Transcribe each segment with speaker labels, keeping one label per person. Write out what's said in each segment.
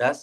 Speaker 1: 10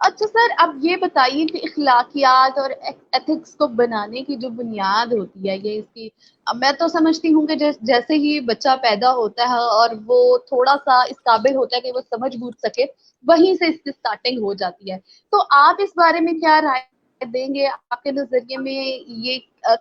Speaker 2: اچھا سر، اب یہ بتائیے کہ اخلاقیات اور ایتھکس کو بنانے کی جو بنیاد ہوتی ہے یہ اس کی، اب میں تو سمجھتی ہوں کہ جیسے ہی بچہ پیدا ہوتا ہے اور وہ تھوڑا سا اس قابل ہوتا ہے کہ وہ سمجھ بوجھ سکے، وہیں سے اس کی سٹارٹنگ ہو جاتی ہے. تو آپ اس بارے میں کیا رائے دیں گے؟ آپ کے نظریے میں یہ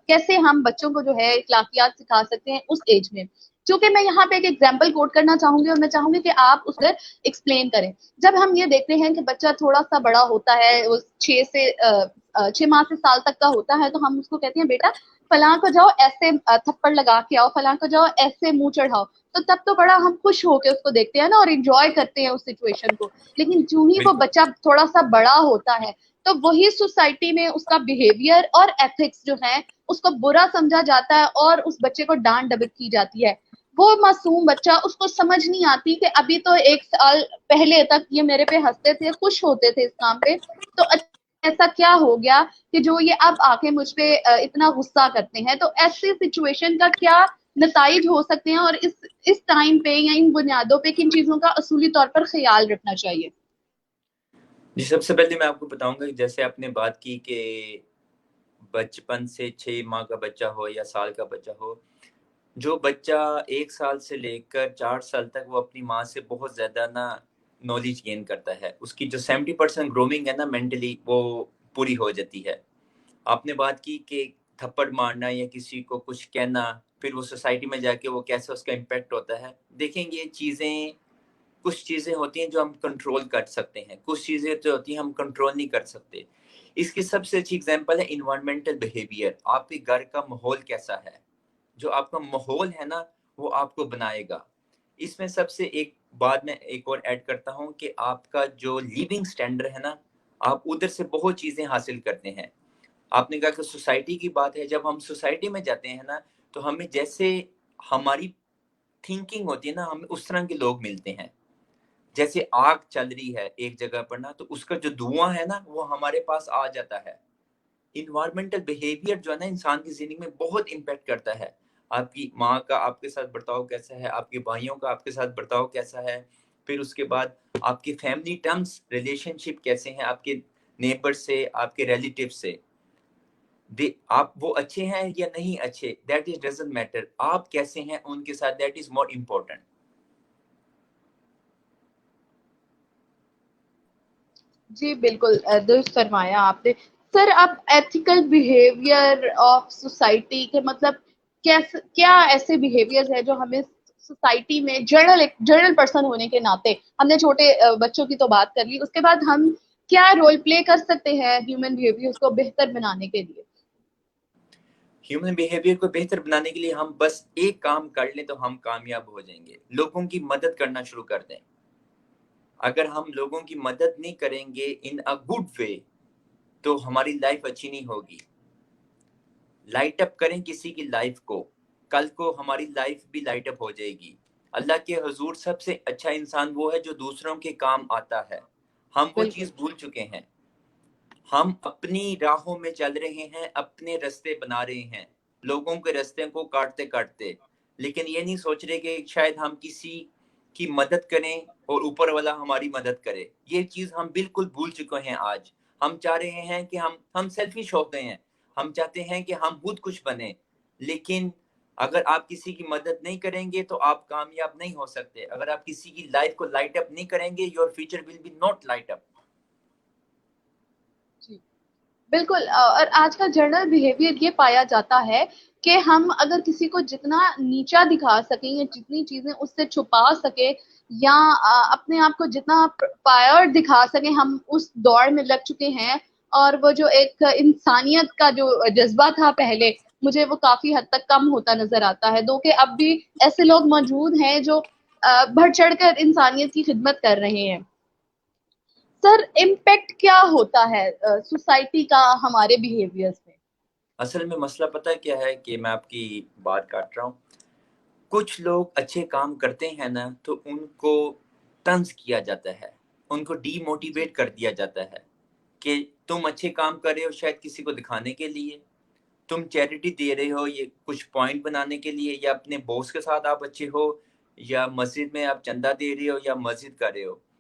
Speaker 2: کیسے ہم بچوں کو جو ہے اخلاقیات سکھا سکتے ہیں اس ایج میں؟ چونکہ میں یہاں پہ ایک ایگزامپل کوٹ کرنا چاہوں گی اور میں چاہوں گی کہ آپ اس پر ایکسپلین کریں. جب ہم یہ دیکھتے ہیں کہ بچہ تھوڑا سا بڑا ہوتا ہے، وہ 6 ماہ سے سال تک کا ہوتا ہے، تو ہم اس کو کہتے ہیں بیٹا فلاں کو جاؤ ایسے تھپڑ لگا کے آؤ، فلاں کو جاؤ ایسے منہ چڑھاؤ. تو تب تو بڑا ہم خوش ہو کے اس کو دیکھتے ہیں نا، اور انجوائے کرتے ہیں اس سچویشن کو. لیکن جو ہی وہ
Speaker 1: بالکل.
Speaker 2: بچہ تھوڑا سا بڑا ہوتا ہے تو وہی سوسائٹی میں اس کا بیہیویئر اور ایتھکس جو ہے اس کو برا سمجھا جاتا ہے اور اس بچے کو ڈانٹ ڈپٹ کی جاتی ہے. وہ معصوم بچہ، اس کو سمجھ نہیں آتی کہ ابھی تو 1 سال پہلے تک یہ میرے پہ ہنستے تھے، خوش ہوتے تھے اس کام پہ، تو ایسا کیا ہو گیا کہ جو یہ اب آ کے مجھ پہ اتنا غصہ کرتے ہیں. تو ایسی سچویشن کا کیا نتائج ہو سکتے ہیں، اور اس ٹائم پہ یا ان بنیادوں پہ کن چیزوں کا اصولی طور پر خیال رکھنا چاہیے؟
Speaker 1: جی، سب سے پہلے میں آپ کو بتاؤں گا کہ جیسے آپ نے بات کی کہ بچپن سے 6 ماہ کا بچہ ہو یا سال کا بچہ ہو، جو بچہ 1 سال سے لے کر 4 سال تک وہ اپنی ماں سے بہت زیادہ نالج گین کرتا ہے، اس کی جو 70% گرومنگ ہے مینٹلی وہ پوری ہو جاتی ہے. آپ نے بات کی کہ تھپڑ مارنا یا کسی کو کچھ کہنا، پھر وہ سوسائٹی میں جا کے وہ کیسے اس کا امپیکٹ ہوتا ہے. دیکھیں یہ چیزیں، کچھ چیزیں ہوتی ہیں جو ہم کنٹرول کر سکتے ہیں، کچھ چیزیں جو ہوتی ہیں ہم کنٹرول نہیں کر سکتے. اس کی سب سے اچھی اگزامپل ہے انوائرمنٹل بیہیویئر. آپ کے گھر کا ماحول کیسا ہے، جو آپ کا ماحول ہے وہ آپ کو بنائے گا. اس میں سب سے ایک بات میں ایک اور ایڈ کرتا ہوں کہ آپ کا جو لیونگ سٹینڈرڈ ہے آپ ادھر سے بہت چیزیں حاصل کرتے ہیں. آپ نے کہا کہ سوسائٹی کی بات ہے، جب ہم سوسائٹی میں جاتے ہیں تو ہمیں جیسے ہماری تھنکنگ ہوتی ہے ہمیں اس طرح کے لوگ ملتے ہیں. جیسے آگ چل رہی ہے ایک جگہ پر تو اس کا جو دھواں ہے وہ ہمارے پاس آ جاتا ہے. انوائرمنٹل بیہیویئر جو ہے انسان کی زندگی میں بہت امپیکٹ کرتا ہے. آپ کی ماں کا آپ کے ساتھ برتاؤ کیسا ہے، آپ کے بھائیوں کا آپ کے ساتھ برتاؤ کیسا ہے، پھر اس کے بعد آپ کے فیملی ٹرمز ریلیشن شپ کیسے ہیں، آپ کے نیبر سے، آپ کے ریلیٹیو سے. آپ وہ اچھے ہیں یا نہیں اچھے، دیٹ از ڈزنٹ میٹر، آپ کیسے ہیں ان کے ساتھ، دیٹ از مور امپورٹنٹ.
Speaker 2: جی بالکل درست فرمایا آپ نے. سر اب ایتھیکل بیہیویئر آف سوسائٹی کے مطلب کیا ایسے بیہیویئر ہے جو ہمیں سوسائٹی میں جنرل پرسن ہونے کے ناطے، ہم نے چھوٹے بچوں کی تو بات کر لی، اس کے بعد ہم کیا رول پلے کر سکتے ہیں ہیومن بیہیویئر کو بہتر بنانے کے لیے؟
Speaker 1: ہیومن بیہیویئر کو بہتر بنانے کے لیے ہم بس ایک کام کر لیں تو ہم کامیاب ہو جائیں گے. لوگوں کی مدد کرنا شروع کر دیں. اگر ہم لوگوں کی مدد نہیں کریں گے ان اے گڈ وے تو ہماری لائف اچھی نہیں ہوگی. لائٹ اپ کریں کسی کی لائف کو، کل کو ہماری لائف بھی لائٹ اپ ہو جائے گی. اللہ کے حضور سب سے اچھا انسان وہ ہے جو دوسروں کے کام آتا ہے. ہم وہ
Speaker 2: بالکل.
Speaker 1: چیز بھول چکے ہیں. ہم اپنی راہوں میں چل رہے ہیں، اپنے رستے بنا رہے ہیں، لوگوں کے رستے کو کاٹتے کاٹتے، لیکن یہ نہیں سوچ رہے کہ شاید ہم کسی کی مدد کریں اور اوپر والا ہماری مدد کرے. یہ چیز ہم بالکل بھول چکے ہیں. آج ہم چاہ رہے ہیں کہ ہم سیلفش ہو گئے ہیں، ہم چاہتے ہیں کہ ہم خود کچھ بنیں، لیکن اگر آپ کسی کی مدد نہیں کریں گے تو آپ کامیاب نہیں ہو سکتے. اگر آپ کسی کی لائف کو لائٹ اپ نہیں کریں گے، your future will be not light up.
Speaker 2: جی بالکل. اور آج کا جنرل بیہیویئر یہ پایا جاتا ہے کہ ہم اگر کسی کو جتنا نیچا دکھا سکیں یا جتنی چیزیں اس سے چھپا سکے یا اپنے آپ کو جتنا پائر دکھا سکیں، ہم اس دور میں لگ چکے ہیں. اور وہ جو ایک انسانیت کا جو جذبہ تھا پہلے، مجھے وہ کافی حد تک کم ہوتا نظر آتا ہے. دو کہ اب بھی ایسے لوگ موجود ہیں جو بڑھ چڑھ کر انسانیت کی خدمت کر رہے ہیں. سر امپیکٹ کیا ہوتا ہے سوسائٹی کا ہمارے بیہیویئر میں؟
Speaker 1: اصل میں مسئلہ پتہ کیا ہے کہ میں آپ کی بات کاٹ رہا ہوں. کچھ لوگ اچھے کام کرتے ہیں تو ان کو طنز کیا جاتا ہے، ان کو ڈی
Speaker 2: جی
Speaker 1: موٹیویٹ کر دیا جاتا ہے کہ تم اچھے کام کر رہے ہو شاید کسی کو دکھانے کے لیے، تم چیریٹی دے رہے ہو یہ کچھ پوائنٹ بنانے کے لیے، یا اپنے باس کے ساتھ آپ اچھے ہو، یا مسجد میں آپ چندہ دے رہے ہو یا مسجد کر رہے ہو.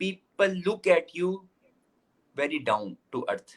Speaker 1: people look at you very down to earth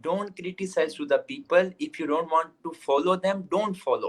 Speaker 1: don't criticize to the people. If you don't want to follow them, don't follow.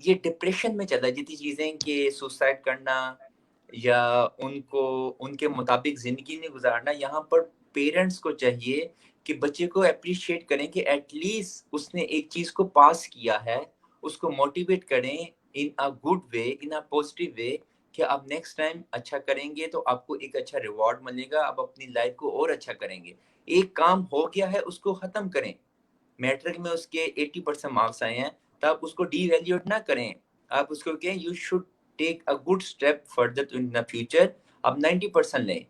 Speaker 1: یہ ڈپریشن میں چلا جتنی چیزیں کہ سوسائڈ کرنا یا ان کو ان کے مطابق زندگی نہیں گزارنا. یہاں پر پیرنٹس کو چاہیے کہ بچے کو اپریشیٹ کریں کہ ایٹ لیسٹ اس نے ایک چیز کو پاس کیا ہے, اس کو موٹیویٹ کریں ان a good way, in a positive way, کہ آپ نیکسٹ ٹائم اچھا کریں گے تو آپ کو ایک اچھا ریوارڈ ملے گا, آپ اپنی لائف کو اور اچھا کریں گے. ایک کام ہو گیا ہے اس کو ختم کریں. میٹرک میں اس کے 80% مارکس آئے ہیں تو آپ اس کو ڈی ویلیوٹ نہ کریں, آپ اس کو کہیں you should take a good step further in the future. اب 90% لیں.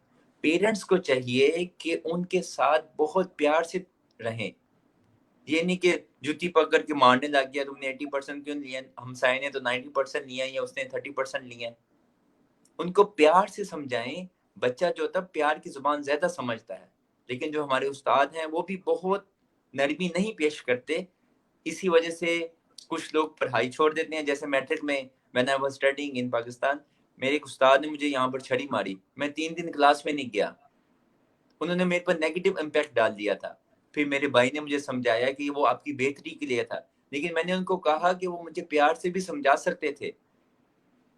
Speaker 1: پیرنٹس کو چاہیے کہ ان کے ساتھ بہت پیار سے رہیں. یہ نہیں کہ جوتی پکڑ کے مارنے لگ گیا, تم نے 80% کیوں لیا, ہمسائے نے تو 90% لیا یا اس نے 30% لیا. ان کو پیار سے سمجھائیں. بچہ جو ہوتا ہے پیار کی زبان زیادہ سمجھتا ہے, لیکن جو ہمارے استاد ہیں وہ بھی بہت نرمی نہیں پیش کرتے. اسی وجہ سے کچھ لوگ پڑھائی چھوڑ دیتے ہیں. جیسے میٹرک میں when I was studying in Pakistan, میرے ایک استاد نے مجھے یہاں پر چھڑی ماری, میں 3 دن کلاس میں نہیں گیا. انہوں نے میرے پر نیگیٹو امپیکٹ ڈال دیا تھا. پھر میرے بھائی نے مجھے سمجھایا کہ وہ آپ کی بہتری کے لیے تھا, لیکن میں نے ان کو کہا کہ وہ مجھے پیار سے بھی سمجھا سکتے تھے.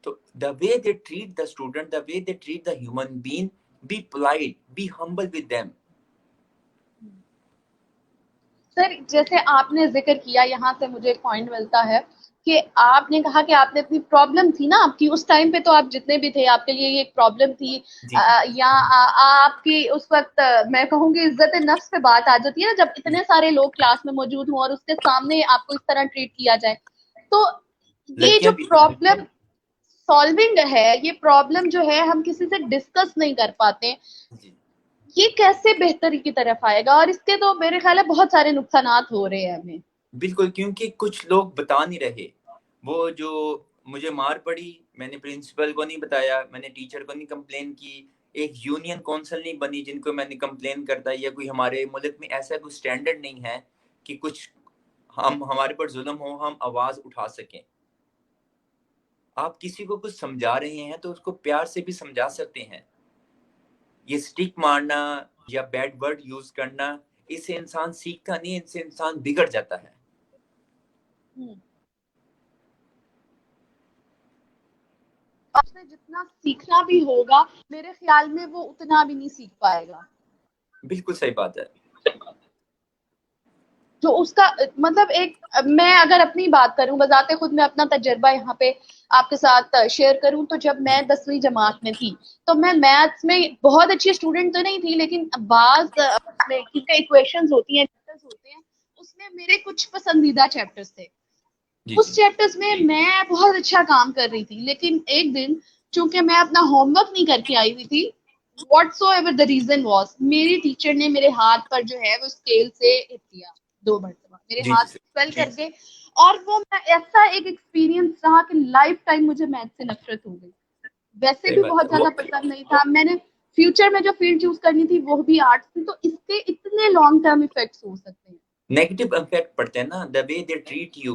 Speaker 1: تو the way they treat the student, the way they treat the human being, be polite, be humble with them.
Speaker 2: سر جیسے آپ نے ذکر کیا, یہاں سے مجھے ایک پوائنٹ ملتا ہے کہ آپ نے کہا کہ آپ نے اپنی پرابلم تھی نا آپ کی اس ٹائم پہ, تو آپ جتنے بھی تھے آپ کے لیے یہ ایک پرابلم تھی,
Speaker 1: جی
Speaker 2: یا آپ کی اس وقت میں کہوں گی عزت نفس پہ بات آ جاتی ہے نا, جب اتنے سارے لوگ کلاس میں موجود ہوں اور اس کے سامنے آپ کو اس طرح ٹریٹ کیا جائے. تو یہ جو
Speaker 1: لڑکیاں بھی
Speaker 2: پرابلم سالونگ ہے, یہ پرابلم جو ہے ہم کسی سے ڈسکس نہیں کر پاتے,
Speaker 1: جی
Speaker 2: یہ کیسے بہتری کی طرف آئے گا؟ اور اس کے تو میرے خیال ہے بہت سارے نقصانات ہو رہے ہیں ہمیں.
Speaker 1: بالکل, کیونکہ کچھ لوگ بتا نہیں رہے. وہ جو مجھے مار پڑی, میں نے پرنسپل کو نہیں بتایا, میں نے ٹیچر کو نہیں کمپلین کی, ایک یونین کونسل نہیں بنی جن کو میں نے کمپلین کرتا, یا کوئی ہمارے ملک میں ایسا کوئی سٹینڈرڈ نہیں ہے کہ کچھ ہمارے پر ظلم ہو ہم آواز اٹھا سکیں. آپ کسی کو کچھ سمجھا رہے ہیں تو اس کو پیار سے بھی سمجھا سکتے ہیں. یہ سٹک مارنا یا بیڈ ورڈ یوز کرنا, اس سے انسان سیکھتا نہیں, اس سے انسان بگڑ جاتا ہے.
Speaker 2: آپ سے جتنا سیکھنا بھی ہوگا میرے خیال میں وہ اتنا بھی نہیں سیکھ پائے گا.
Speaker 1: بالکل صحیح بات ہے.
Speaker 2: جو اس کا مطلب ایک, میں اگر اپنی بات کروں, بذات خود میں اپنا تجربہ یہاں پہ آپ کے ساتھ شیئر کروں, تو جب میں 10ویں جماعت میں تھی تو میں میتھس میں بہت اچھی اسٹوڈنٹ تو نہیں تھی, لیکن بعض کیونکہ ایکویشنز ہوتی ہیں, اس میں میرے کچھ پسندیدہ چیپٹرز تھے.
Speaker 1: جی
Speaker 2: اس
Speaker 1: جی
Speaker 2: چیپٹرز میں میں بہت اچھا کام کر رہی تھی, لیکن ایک دن چونکہ میں اپنا ہوم ورک نہیں کر کے آئی ہوئی تھی, what so ever the reason was, میری ٹیچر نے میرے ہاتھ پر جو ہے وہ اسکیل سے ہٹ دیا 2 مرتبہ, میرے
Speaker 1: جی
Speaker 2: ہاتھ فیل کر گئے. اور وہ ایسا ایک ایکسپیرینس رہا کہ لائف ٹائم مجھے میتھ سے نفرت ہو گئی. ویسے
Speaker 1: صحیح
Speaker 2: بھی
Speaker 1: بات ہے.
Speaker 2: بہت زیادہ پسند نہیں تھا, میں نے فیوچر میں جو فیلڈ چوز کرنی تھی وہ بھی آرٹس تھی. تو اس کے اتنے لانگ ٹرم ایفیکٹس ہو سکتے ہیں.
Speaker 1: نیگیٹو امپیکٹ پڑتے ہیں نا, the way they treat you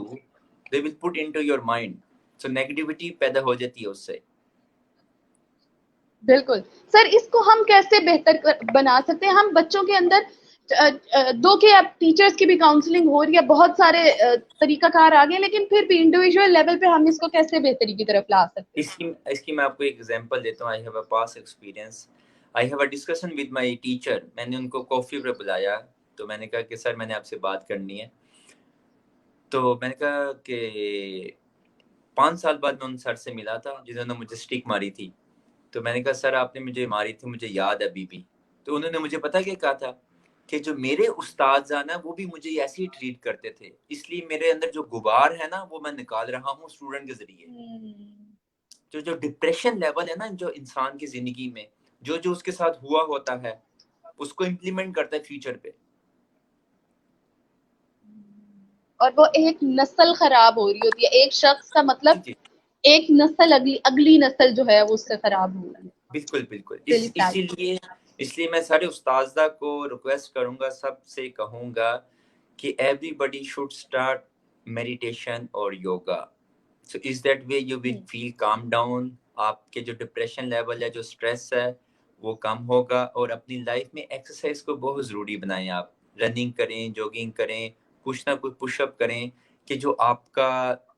Speaker 1: they will put into your mind, so negativity پیدا ہو جاتی ہے اس سے.
Speaker 2: بالکل سر, اس کو ہم کیسے بہتر بنا سکتے ہیں؟ ہم بچوں کے اندر دو کہ اب ٹیچرز کی بھی کاؤنسلنگ ہو رہی ہے, بہت سارے طریقہ کار آ گئے, لیکن پھر بھی انڈیویجول لیول پہ ہم اس کو کیسے بہتری کی طرف لا سکتے ہیں؟
Speaker 1: اس کی میں آپ کو ایک ایگزامپل دیتا ہوں. I have a past experience. I have a discussion with my teacher. میں نے ان کو کافی پر بلایا, تو میں نے کہا کہ سر میں نے آپ سے بات کرنی ہے. تو میں نے کہا کہ 5 سال بعد میں ان سر سے ملا تھا جنہوں نے مجھے سٹک ماری تھی. تو میں نے کہا سر آپ نے مجھے ماری تھی, مجھے یاد ہے ابھی بھی. تو انہوں نے مجھے پتا کیا کہا تھا کہ جو میرے استاذ نا وہ بھی مجھے ایسے ہی ٹریٹ کرتے تھے, اس لیے میرے اندر جو غبار ہے نا وہ میں نکال رہا ہوں اسٹوڈنٹ کے ذریعے. جو ڈپریشن لیول ہے نا جو انسان کی زندگی میں, جو اس کے ساتھ ہوا ہوتا ہے اس کو امپلیمنٹ کرتا ہے فیوچر پہ.
Speaker 2: اور وہ ایک نسل خراب ہو رہی ہوتی ہے, ایک شخص کا مطلب
Speaker 1: جی جی
Speaker 2: ایک نسل اگلی نسل جو ہے وہ اس سے خراب ہو رہی ہے.
Speaker 1: بالکل بالکل.
Speaker 2: Really sad.
Speaker 1: اس لیے میں سارے استاذہ کو ریکویسٹ کروں گا, سب سے کہوں گا کہ everybody should start meditation اور yoga. So as that way you will feel calm down. آپ کے جو ڈپریشن لیول ہے, جو اسٹریس ہے وہ کم ہوگا. اور اپنی لائف میں ایکسرسائز کو بہت ضروری بنائیں. آپ رننگ کریں, جوگنگ کریں, کچھ نہ کچھ پش اپ کریں, کہ جو آپ کا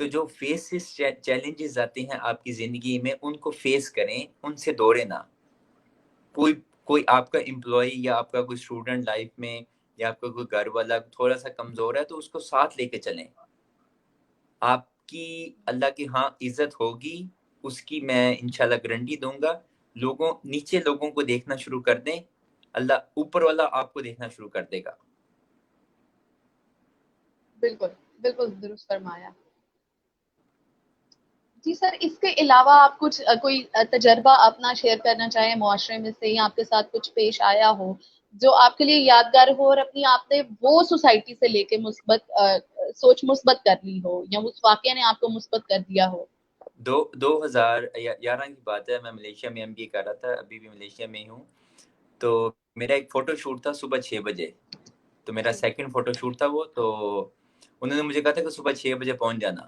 Speaker 1: تو جو فیسز چیلنجز آتے ہیں آپ کی زندگی میں ان کو فیس کریں، ان سے دوڑے نہ. کوئی آپ کا امپلائی یا آپ کا کوئی اسٹوڈنٹ لائف میں یا آپ کا کوئی گھر والا تھوڑا سا کمزور ہے تو اس کو ساتھ لے کے چلیں. آپ کی اللہ کی ہاں عزت ہوگی، اس کی میں انشاءاللہ گارنٹی دوں گا. نیچے لوگوں کو دیکھنا شروع کر دیں، اللہ اوپر والا آپ کو دیکھنا شروع کر دے گا.
Speaker 2: بالکل بالکل درست فرمایا. جی سر، اس کے علاوہ آپ کچھ کوئی تجربہ اپنا شیئر کرنا چاہیں معاشرے میں سے، یا آپ کے ساتھ کچھ پیش آیا ہو جو آپ کے لیے یادگار ہو اور اپنی آپ نے وہ سوسائٹی سے لے کے مثبت سوچ مثبت کر لی ہو، یا اس واقعے نے آپ کو مثبت کر دیا ہو؟
Speaker 1: 2011 کی بات ہے، میں ملیشیا میں MBA کر رہا تھا، ابھی بھی ملیشیا میں ہی ہوں. تو میرا ایک فوٹو شوٹ تھا صبح 6 بجے، تو میرا سیکنڈ فوٹو شوٹ تھا وہ. تو انہوں نے مجھے کہا تھا کہ صبح 6 بجے پہنچ جانا.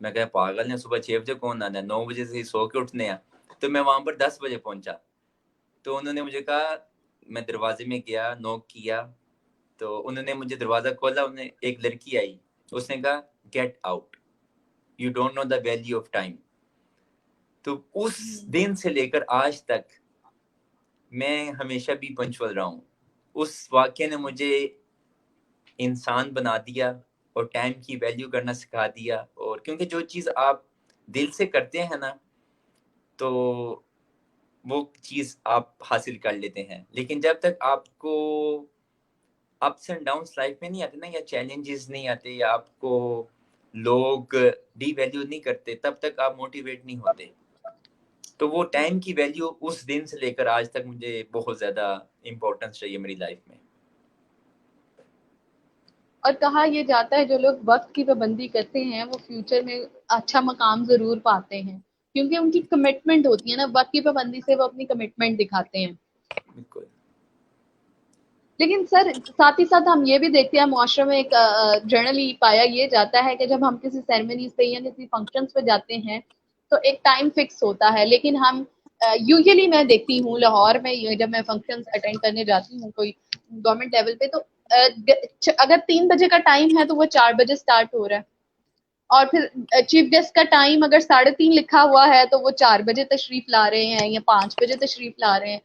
Speaker 1: میں کہا پاگل ہیں، صبح 6 بجے کون آنا ہے، 9 بجے سے سو کے اٹھنے ہیں. تو میں وہاں پر 10 بجے پہنچا. تو انہوں نے مجھے کہا، میں دروازے میں گیا، نوک کیا، تو انہوں نے مجھے دروازہ کھولا. ایک لڑکی آئی، اس نے کہا get out, you don't know the value of time. تو اس دن سے لے کر آج تک میں ہمیشہ بھی پنچول رہا ہوں. اس واقعے نے مجھے انسان بنا دیا اور ٹائم کی ویلیو کرنا سکھا دیا. اور کیونکہ جو چیز آپ دل سے کرتے ہیں نا تو وہ چیز آپ حاصل کر لیتے ہیں. لیکن جب تک آپ کو اپس اینڈ ڈاؤنس لائف میں نہیں آتے نا، یا چیلنجز نہیں آتے، یا آپ کو لوگ ڈی ویلیو نہیں کرتے، تب تک آپ موٹیویٹ نہیں ہوتے. تو وہ ٹائم کی ویلیو اس دن سے لے کر آج تک مجھے بہت زیادہ امپورٹنس رہی ہے میری لائف میں.
Speaker 2: اور کہا یہ جاتا ہے جو لوگ وقت کی پابندی کرتے ہیں وہ فیوچر میں اچھا مقام ضرور پاتے ہیں، کیونکہ ان کی کمٹمنٹ ہوتی ہے نا، وقت کی پابندی سے وہ اپنی کمٹمنٹ دکھاتے ہیں.
Speaker 1: بالکل.
Speaker 2: لیکن سر ساتھ ہی ساتھ ہم یہ بھی دیکھتے ہیں معاشرے میں ایک جنرلی پایا یہ جاتا ہے کہ جب ہم کسی سیریمنیز پہ یا کسی فنکشنز پہ جاتے ہیں تو ایک ٹائم فکس ہوتا ہے. لیکن ہم یوزلی میں دیکھتی ہوں لاہور میں جب میں فنکشنز اٹینڈ کرنے جاتی ہوں کوئی گورنمنٹ لیول پہ، تو اگر 3 بجے کا ٹائم ہے تو وہ 4 بجے سٹارٹ ہو رہا ہے. اور پھر چیف گیسٹ کا ٹائم اگر 3:30 لکھا ہوا ہے تو وہ 4 بجے تشریف لا رہے ہیں یا 5 بجے تشریف لا رہے ہیں.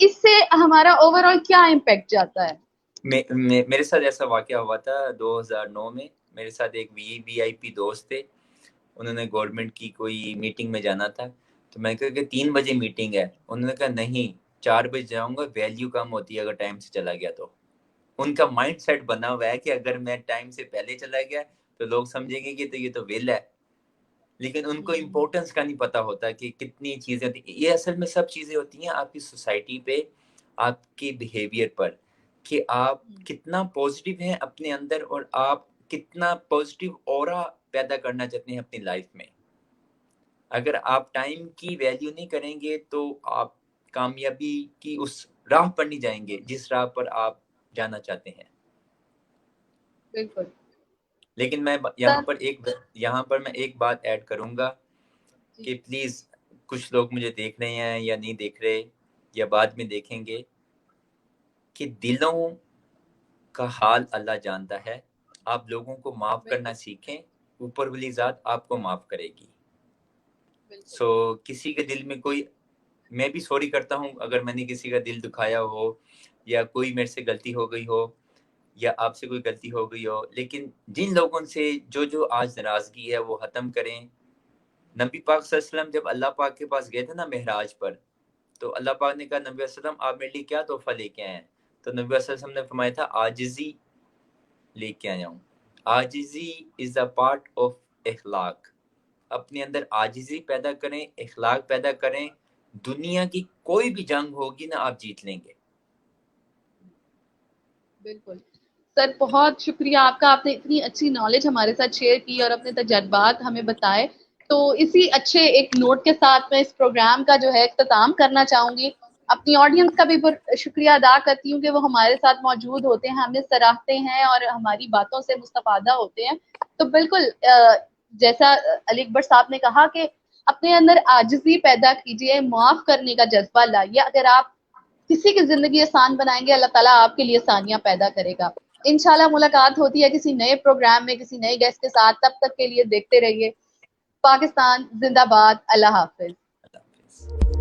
Speaker 2: اس سے ہمارا اوور آل کیا امپیکٹ جاتا ہے؟
Speaker 1: میرے ساتھ ایسا واقعہ ہوا تھا 2009 میں. میرے ساتھ ایک VIP دوست تھے، انہوں نے گورنمنٹ کی کوئی میٹنگ میں جانا تھا. تو میں نے کہا کہ 3 بجے میٹنگ ہے. انہوں نے کہا نہیں 4 بجے جاؤں گا، ویلیو کم ہوتی ہے اگر ٹائم سے چلا گیا. تو ان کا مائنڈ سیٹ بنا ہوا ہے کہ اگر میں ٹائم سے پہلے چلا گیا تو لوگ سمجھیں گے کہ یہ تو ویل ہے. لیکن ان کو امپورٹنس کا نہیں پتا ہوتا کہ کتنی چیزیں ہوتی ہیں. یہ اصل میں سب چیزیں ہوتی ہیں آپ کی سوسائٹی پہ، آپ کے بیہیویئر پر، کہ آپ کتنا پازیٹیو ہیں اپنے اندر اور آپ کتنا پازیٹیو اورا پیدا کرنا چاہتے ہیں اپنی لائف میں. اگر آپ ٹائم کی ویلیو نہیں کریں گے تو آپ کامیابی کی اس راہ پر نہیں جائیں گے جس راہ پر آپ جانا چاہتے ہیں.
Speaker 2: بالکل.
Speaker 1: لیکن میں یہاں پر میں ایک بات ایڈ کروں گا کہ پلیز کچھ لوگ مجھے دیکھ رہے ہیں یا نہیں دیکھ رہے یا بعد میں دیکھیں گے، کہ دلوں کا حال اللہ جانتا ہے. آپ لوگوں کو معاف کرنا سیکھیں، اوپر والی ذات آپ کو معاف کرے گی. کسی کے دل میں میں بھی سوری کرتا ہوں اگر میں نے کسی کا دل دکھایا ہو یا کوئی میرے سے غلطی ہو گئی ہو یا آپ سے کوئی غلطی ہو گئی ہو. لیکن جن لوگوں سے جو آج ناراضگی ہے وہ ختم کریں. نبی پاک صلی اللہ علیہ وسلم جب اللہ پاک کے پاس گئے تھے نا معراج پر، تو اللہ پاک نے کہا نبی علیہ وسلم آپ میرے لیے کیا تحفہ لے کے آئے ہیں؟ تو نبی علیہ وسلم نے فرمایا تھا عاجزی لے کے آیا ہوں. عاجزی از اے پارٹ آف اخلاق. اپنے اندر عاجزی پیدا کریں، اخلاق پیدا کریں. دنیا کی کوئی بھی جنگ ہوگی نا آپ جیت لیں گے.
Speaker 2: بالکل سر، بہت شکریہ آپ کا. آپ نے اتنی اچھی نالج ہمارے ساتھ شیئر کی اور اپنے تجربات ہمیں بتائے. تو اسی اچھے ایک نوٹ کے ساتھ میں اس پروگرام کا جو ہے اختتام کرنا چاہوں گی. اپنی آڈینس کا بھی شکریہ ادا کرتی ہوں کہ وہ ہمارے ساتھ موجود ہوتے ہیں، ہمیں سراہتے ہیں اور ہماری باتوں سے مستفادہ ہوتے ہیں. تو بالکل جیسا علی اکبر صاحب نے کہا کہ اپنے اندر عاجزی پیدا کیجیے، معاف کرنے کا جذبہ لائیے. اگر آپ کسی کی زندگی آسان بنائیں گے اللہ تعالیٰ آپ کے لیے آسانیاں پیدا کرے گا. انشاءاللہ ملاقات ہوتی ہے کسی نئے پروگرام میں کسی نئے گیسٹ کے ساتھ. تب تک کے لیے دیکھتے رہیے. پاکستان زندہ باد. اللہ حافظ.
Speaker 1: اللہ حافظ.